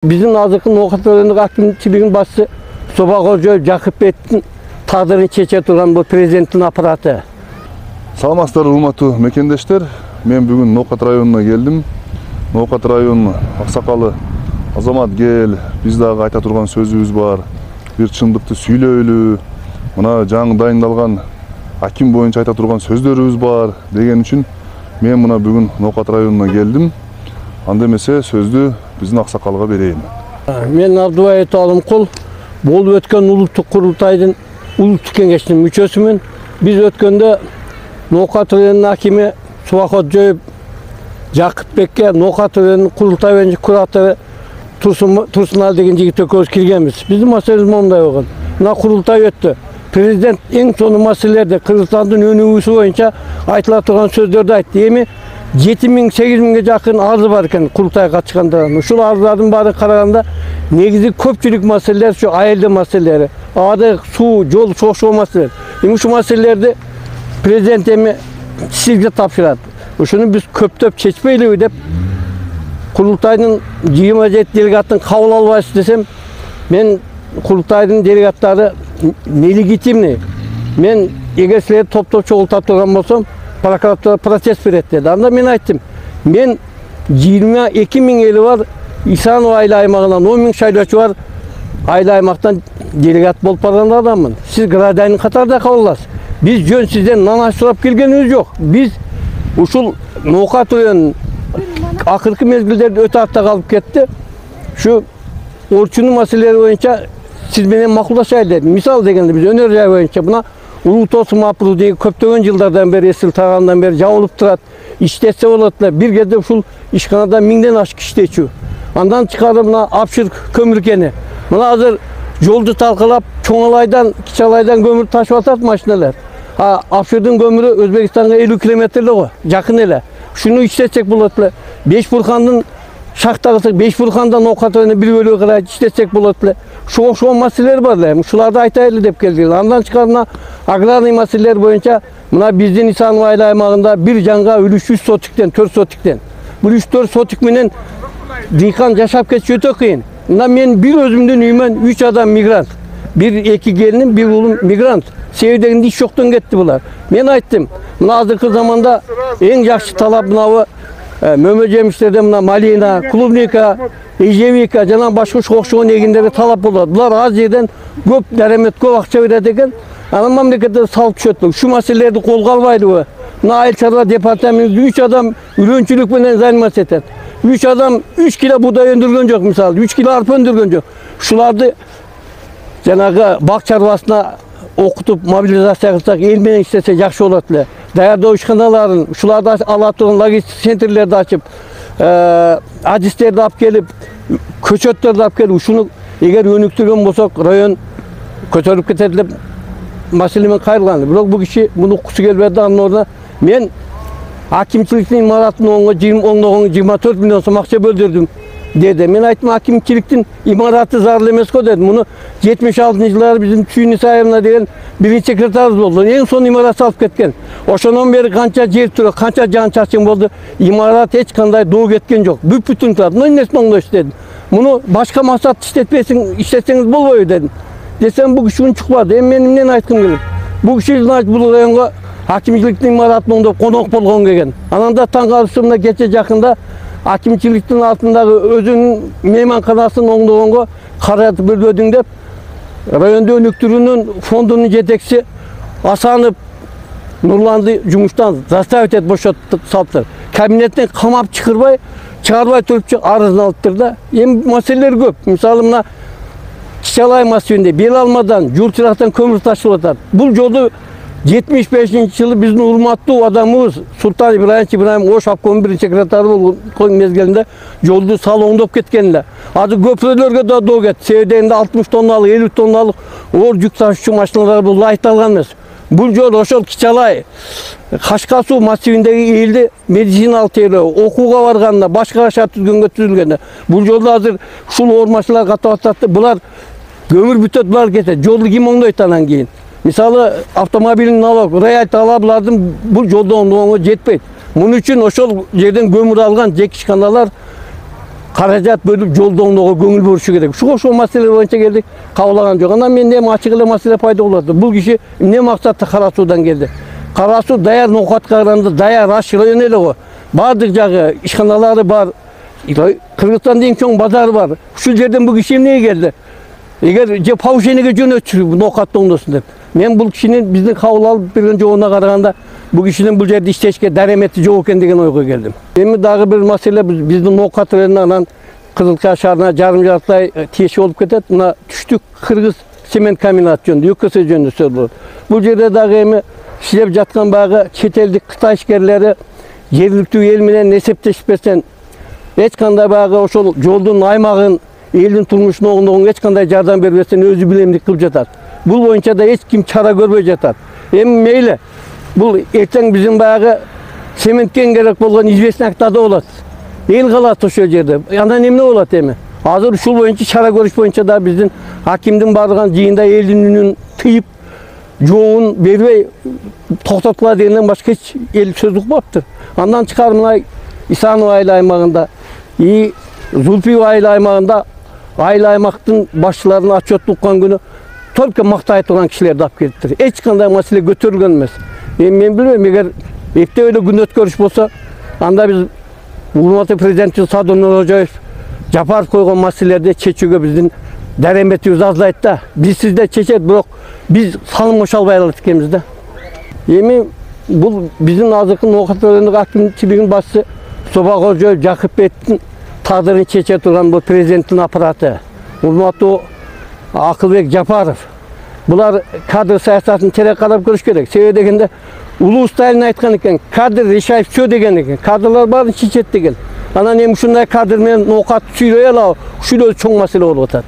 Bizim azıkın Ноқат әкімшілігінің басшысы Собағожоев Жақыпбектің тағдырын шеше тұрған бұл президенттің аппараты. Саламатсыздар, урматтуу мекендештер. Мен бүгін Ноқат районуна келдім. Ноқат районунун аксакалы Азамат кел, биз дагы айта турган сөзүбүз бар. Бир чындыкты сүйлөйлү. Мына жаңы дайындалган аким боюнча айта турган сөздөрүбүз бар деген үчүн мен мына бүгүн Ноқат районуна келдим. Анда эмесе сөздү биздин аксакалга берейин. Мен Абдубаев Алымқұл, болуп өткөн улуттук курултайдын улуттук кеңештин мүчөсүмүн. Биз өткөндө Ноқат районунун акими Собағожоев Жақыпбекке Ноқат районунун курултай боюнча куратору Турсуналы деген жигит экөөбүз киргенбиз. Биздин маселебиз мондай болгон. Мына курултай өттү. Президент эң сонун маселелерди Кыргызстандын өнүгүүсү боюнча айтыла турган сөздөрдү айтты. Эми 7000-8000ге жакын арыз бар экен курултайга катышкандар. Ушул арыздардын баары караганда негизи көпчүлүк маселелер ушу айылдын маселелери. Адык, суу, жол, чогуу маселелер. Эми ушул маселелерди президент эми сизге тапшырат. Ушуну биз көптөп чечпейлиби деп курултайдын 27 делегаттын кабыл албайсыз десем, мен курултайдын делегаттары нелегитимный. Мен эгер силер топ-топ чогултап турган болсом, прокуратура процесс берет dedi. Анда мен айттым, мен 22 000 eli var, İsanova айыл аймагынан 10 000 шайлоочу бар, айыл аймактан делегат болуп барган адаммын. Сиз гражданин катарында кабыл аласыз. Биз жөн сизден нан сурап келгенибиз жок. Биз ушул Ноқат районунун акыркы мезгилдерде өтө артта калып кетти. Şu орчунун маселелери боюнча сиз менен макулдашайлы дедим. Мисал дегенде биз өнөр жай боюнча мына Улуу Тосум Апру деген көптөгөн жылдардан бери, эсил тагандан бери жабылып турат. İşletсе болот эле. Бир кезде ушул ишканада 1000ден ашык иштечү. Андан чыгарып мына Апшыр көмүркени. Мына азыр жолду талкалап, Чоңалайдан, Кичалайдан көмүр ташып атат машиналар. Апшырдын көмүрү Өзбекстанга 50 километр эле го, жакын эле. Шуну иштетсек болот эле. Бешбуркандын шахтагысы Бешбуркандан Ноқат районуна бир бөлүгү карай иштетсек болот эле. Ошол маселелер бар эле. Ушуларды айтайлы деп келдик. Андан чыгарына аграрный маселелер боюнча мына биздин Исанова айыл аймагында бир жанга үлүш 3 сотиктен 4 сотиктен. Бул 3-4 сотик менен дыйкан жашап кетиш өтө кыйын. Мына мен бир өзүмдүн үйүмөн 3 адам мигрант. Бир эки келиним, бир уулум мигрант. Себебинде иш жоктон кетти булар. Мен айттым, мына азыркы заманда эң жакшы талап мынабы мөмө жемиштерде мына малина, клубника, ежевика жана башка окшогон эгиндерге талап болот. Булар аз жерден көп даремет, көп акча берет экен. Анан мамлекетте салып түшөт. Ушу маселелерди колго албайдыбы? Мына айыл чарба департаменти 3 адам үрөнчүлүк менен заниматься этет. 3 адам 3 кило будай өндүргөн жок, мисалы 3 кило арпа өндүргөн жок. Ушуларды жанагы бак чарбасына окутуп мобилизация кылсак, эл менен иштесе жакшы болот эле. Даярдоо ишканаларын, ушуларды ала турган логистик центрлерди ачып, адистерди алып келип, көчөттөрдү алып келип, ушуну эгер өнүктүргөн болсок, район көтөрүп кетет деп маселемен кайрылган. Бирок бул киши муну уккусу келбеди. Анын ордуна мен акимчиликтин имаратынын 24 миллион сом акча бөлдүрдүм dedi. Men aytdım hakimçiliktin imaratı zararlı emes ko dedim. Bunu 76-жылдары bizim Tüyünüs ayırına деген birinci sekreterimiz oldu. En son imaratı alıp ketken. Oşondan beri kança jer türü, kança can çarçın oldu. İmarat hiç kanday doğu ketken yok. Bütün turat. Bunun nesini oңдош dedim. Bunu başka maksat işletseniz bolboyu dedim. Desem bu kişi çıkmadı. Benim ne aytım gelip. Bu kişi bu rayonga hakimçiliktin imaratını oңдоп konok bolgon kelgen. Ananda taң alışımda geçe jakında акимчиликтин алтындагы өзүнүн мейманканасын оңдогонго каражат бөлбөдүң деп райондо өнүктүрүүнүн фондунун жетекчиси Асанов Нурланды жумуштан заставить этип бошотуп салыптыр. Кабинеттен камап чыгарбай туруп арызын алыптыр да. Эми маселелер көп. Мисалы мына Кичалай массивинде Белалмадан, Журчурактан көмүр ташылып атат. Бул жолду 75-жылы биздин урматтуу адамыбыз Султан Ибраим Ош обкомунун биринчи секретары болгон мезгилинде жолду сал оңдоп кеткен эле. Азыр көпүрөлөргө да доо кетти. Себебинде 60 тонналык, 50 тонналык оор жүк ташуучу машиналар бул лайыкталган эмес. Бул жол ошол Кичалай, Кашка суу массивиндеги элди медициналык тейлөө, окууга барганда, башка шарт түзгөнгө түзүлгөн. Бул жолду азыр ушул оор машиналар катып атат. Булар көмүр бүтөт, булар кетет. Жолду ким оңдойт анан кийин? Мисалы автомобилин налог, роялти алаблардын бул жолдон оңдогонго жетпейт. Мунун үчүн ошол жерден көмүр алган жеки ишканалар karajat bölüp joldoğunluğa көңүл бурuşu керек. Şu mesele boyunca geldik, kavlagan жоқ. Анан мен эми ачык эле маселе пайда болот. Бул киши эмне максатта Кара Суудан келди? Кара Суу даяр ноокатка караганда даяр аш район эле го. Баардык жагы ишканалары бар. Кыргызстандын эң чоң базары бар. Ушул жерден бул киши эмнеге келди? Эгер же Паушенеге жөнөтчү ноокат оңдосун деп. Мен бул кишинин биздин кабыл алып берген жообуна караганда bu kişinin bu жерде иштешке даремети жок экен деген ойго келдим. Эми дагы бир маселе биздин ноокат районунан Кызылкая шаарына жарым жартай тиеши болуп кетет. Мына түштүк Кыргыз цемент комбинаты жөнүндө, ЮКС жөнүндө сөз болот. Бул жерде дагы эми иштеп жаткан баягы чет элдик Кытай ишкерлери жергиликтүү эл менен эсептешпестен эч кандай баягы ошол жолдун аймагын, элдин турмушун оңдогонго эч кандай жардам бербестен өзү билемдик кылып жатат. Бул боюнча да эч ким чара көрбөй жатат. Эми мейли бұл ертең bizim баягы цементкен керек болгон известный актада болот. Эл калат ошол жерде. Андан эмне болот эми? Азыр ушул боюнча чара көрүш боюнча да биздин акимдин барган жыйында элдин үнүн тыйып, жообун бербей токтоткула дегенден башка эч эл сөз укпаптыр. Андан чыкар мына Исанов айыл аймагында, Зулфиев айыл аймагында айыл аймактын башчыларына отчет уккан күнү только мактай турган кишилерди алып келиптир. Эч кандай маселе көтөрүлгөн эмес. Мен билбейм, эгер эптеп эле күн өткөрүш болсо, анда биз урматтуу президентибиз Садыр Нуркожоев Жапаров койгон маселелерди чечүүгө биздин дареметибиз азайт да. Биз сизде чечет, бирок биз салым кошо албай алат экенбиз да. Эми бул биздин азыркы ноокат районундук акимчилигинин башчысы Собакожоев Жакыпбектин тагдырын чече турган бул президенттин аппараты. Урматтуу Акылбек Жапаров. Булар кадр саясатын терек карап көрүш керек. Себеби дегенде Улуу Сталин айткан экен, кадр решает все деген экен. Кадрлар баарын чечет деген. Анан эми ушундай кадр менен ноокат сүйрөй алабы? Ушул өзү чоң маселе болуп атат.